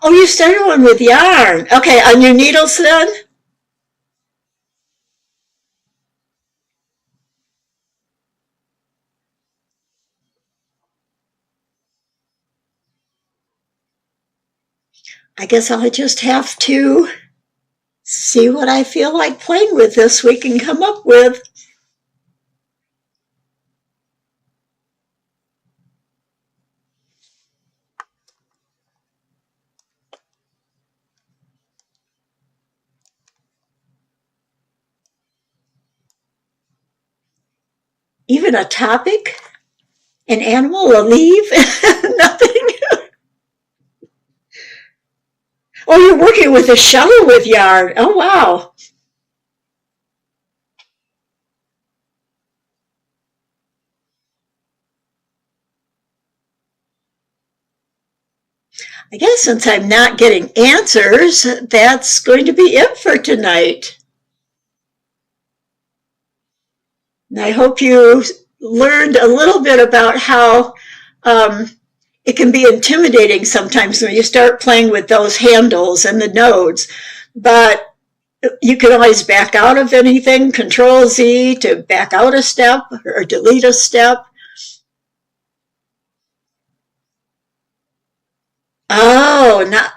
S1: Oh, you started one with yarn. Okay, on your needles then? I guess I'll just have to see what I feel like playing with this week and come up with. Even a topic? An animal? A leaf? Nothing? Oh, you're working with a shuttle with yarn. Oh, wow. I guess since I'm not getting answers, that's going to be it for tonight. And I hope you learned a little bit about how it can be intimidating sometimes when you start playing with those handles and the nodes. But you can always back out of anything, Control Z to back out a step or delete a step. Oh,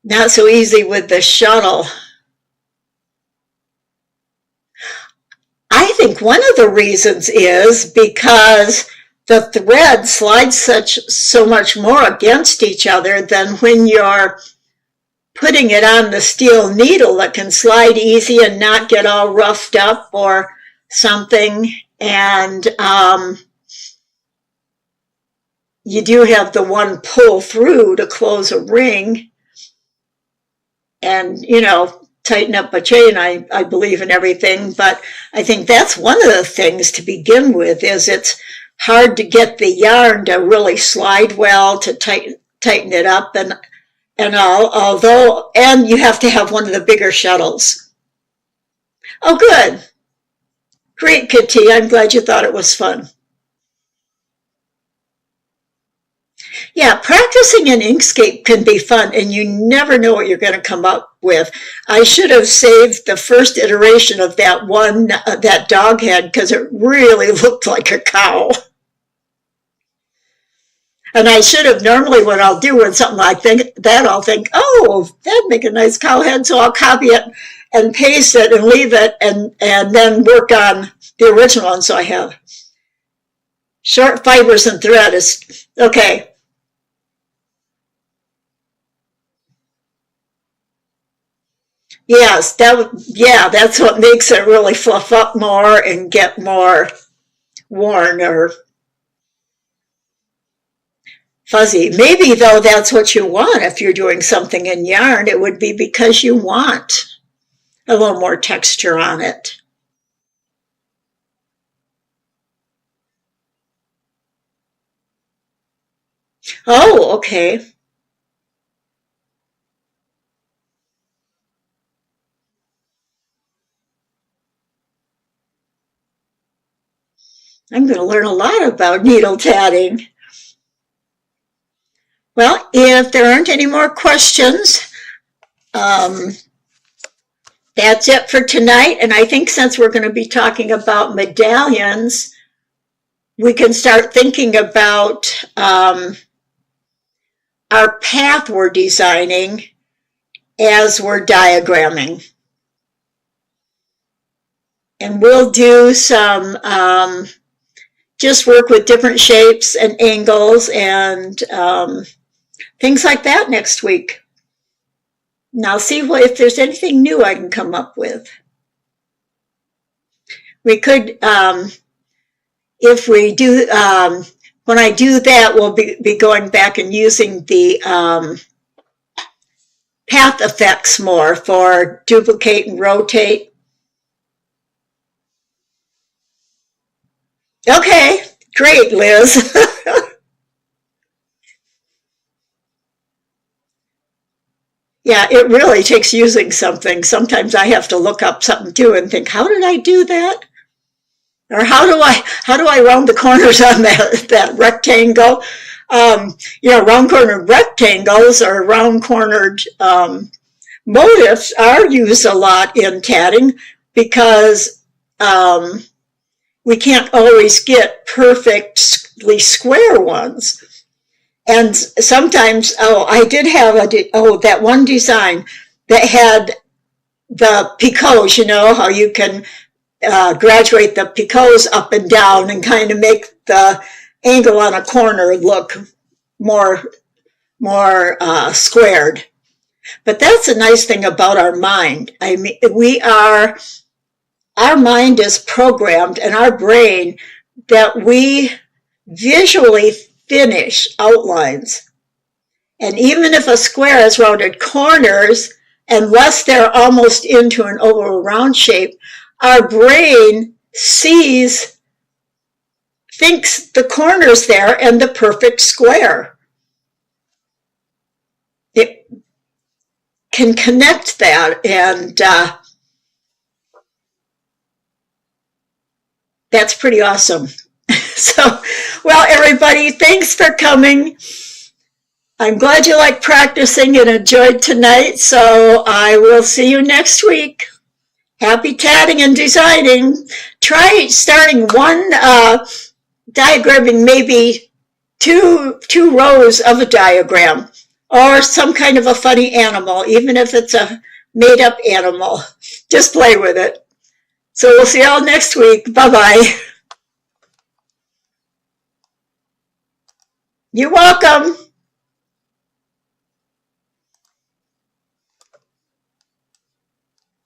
S1: not so easy with the shuttle. I think one of the reasons is because the threads slide so much more against each other than when you're putting it on the steel needle that can slide easy and not get all roughed up or something. And you do have the one pull through to close a ring and, tighten up a chain. I believe in everything, but I think that's one of the things to begin with is it's hard to get the yarn to really slide well, to tighten it up and all, and you have to have one of the bigger shuttles. Oh, good. Great, Kitty. I'm glad you thought it was fun. Yeah, practicing in Inkscape can be fun, and you never know what you're going to come up with. I should have saved the first iteration of that dog head, because it really looked like a cow. And I should have, normally what I'll do when something like that, I'll think, oh, that'd make a nice cow head, so I'll copy it and paste it and leave it, and then work on the original one. So I have short fibers and thread is, okay. Yes, that's what makes it really fluff up more and get more worn or fuzzy. Maybe though that's what you want. If you're doing something in yarn, it would be because you want a little more texture on it. Oh, okay. I'm going to learn a lot about needle tatting. Well, if there aren't any more questions, that's it for tonight. And I think since we're going to be talking about medallions, we can start thinking about our path we're designing as we're diagramming. And we'll do some, just work with different shapes and angles and things like that next week. Now see if there's anything new I can come up with. We could, if we do, when I do that, we'll be going back and using the path effects more for duplicate and rotate. Okay, great, Liz. Yeah, it really takes using something. Sometimes I have to look up something too and think, how did I do that? Or how do I round the corners on that rectangle? Round-cornered rectangles or round-cornered motifs are used a lot in tatting because we can't always get perfectly square ones. And sometimes, I did have that one design that had the picots, how you can graduate the picots up and down and kind of make the angle on a corner look more squared. But that's a nice thing about our mind. I mean, our mind is programmed, and our brain, that we visually finish outlines. And even if a square has rounded corners, unless they're almost into an oval round shape, our brain thinks the corners there and the perfect square. It can connect that, and that's pretty awesome. So, well, everybody, thanks for coming. I'm glad you like practicing and enjoyed tonight, so I will see you next week. Happy tatting and designing. Try starting one diagramming maybe two rows of a diagram, or some kind of a funny animal, even if it's a made-up animal. Just play with it. So we'll see y'all next week. Bye-bye. You're welcome.